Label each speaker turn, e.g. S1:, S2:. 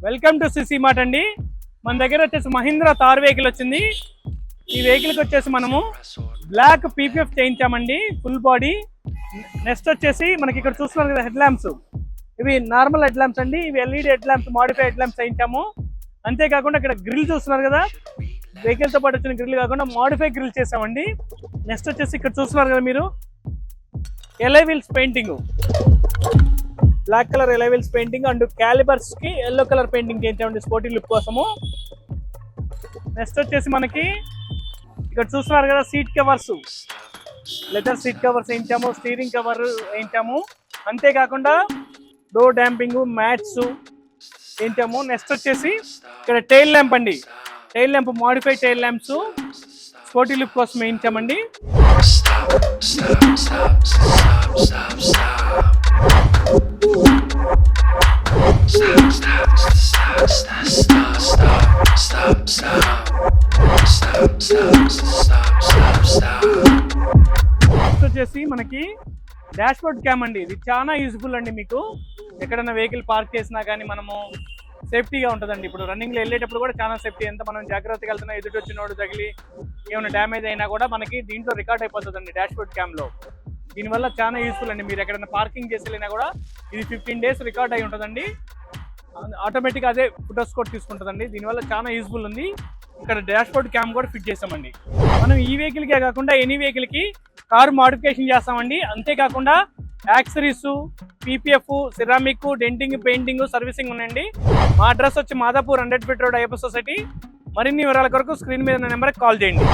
S1: Welcome to CC mart అండి. మన దగ్గర వచ్చేసి మహీంద్రా థార్ వెహికల్ వచ్చింది. ఈ వెహికల్కి వచ్చేసి మనము బ్లాక్ పీపీఎఫ్ చేయించామండి, ఫుల్ బాడీ. నెక్స్ట్ వచ్చేసి మనకి ఇక్కడ చూస్తున్నారు కదా హెడ్ ల్యాంప్స్, ఇవి నార్మల్ హెడ్ ల్యాంప్స్ అండి. ఇవి LED head lamps, modify head lamps చేయించాము. అంతేకాకుండా ఇక్కడ గ్రిల్ చూస్తున్నారు కదా, వెహికల్తో పాటు వచ్చిన గ్రిల్ కాకుండా మాడిఫై గ్రిల్ చేసామండి. నెక్స్ట్ వచ్చేసి ఇక్కడ చూస్తున్నారు కదా మీరు alloy wheels painting, black colour alloy wheels painting and calipers కి ఎల్లో కలర్ పెయింటింగ్ చేయించామండి స్పోర్టీ లుక్ కోసము. నెక్స్ట్ వచ్చేసి మనకి ఇక్కడ చూస్తున్నారు కదా seat covers, leather seat covers వేయించాము, స్టీరింగ్ కవర్ వేయించాము. అంతేకాకుండా డోర్ డాంపింగ్ మ్యాట్స్ వేయించాము. నెక్స్ట్ వచ్చేసి ఇక్కడ టైల్ ల్యాంప్ అండి, tail lamp modify tail lamps sporty look కోసం వేయించామండి. వచ్చేసి మనకి డాష్ బోర్డ్ క్యామ్ అండి, ఇది చాలా యూజ్ఫుల్ అండి. మీకు ఎక్కడైనా వెహికల్ పార్క్ చేసినా కానీ మనము సేఫ్టీగా ఉంటుందండి. ఇప్పుడు రన్నింగ్లో వెళ్ళేటప్పుడు కూడా చాలా సేఫ్టీ, ఎంత మనం జాగ్రత్తగా వెళ్తున్నా ఎదుటి వచ్చినోడు తగిలి ఏమైనా డ్యామేజ్ అయినా కూడా మనకి దీంట్లో రికార్డ్ అయిపోతుందండి డాష్ బోర్డ్ క్యామ్లో. దీనివల్ల చాలా యూస్ఫుల్ అండి. మీరు ఎక్కడైనా పార్కింగ్ చేసి వెళ్ళినా కూడా ఇది 15 days రికార్డ్ అయి ఉంటుందండి. ఆటోమేటిక్గా అదే ఫోటోస్ కూడా తీసుకుంటుందండి. దీనివల్ల చాలా యూస్ఫుల్ ఉంది. ఇక్కడ డాష్ బోర్డ్ క్యామ్ కూడా ఫిట్ చేసామండి. మనం ఈ వెహికల్కే కాకుండా ఎనీ వెహికల్కి కారు మాడిఫికేషన్ చేస్తామండి. అంతేకాకుండా accessories, PPF, ceramic, denting, painting, servicing ఉన్నాయండి. మా అడ్రస్ వచ్చి Madhapur 100 feet road Ayyappa society. మరిన్ని వివరాల కొరకు స్క్రీన్ మీద ఉన్న నెంబర్కి కాల్ చేయండి.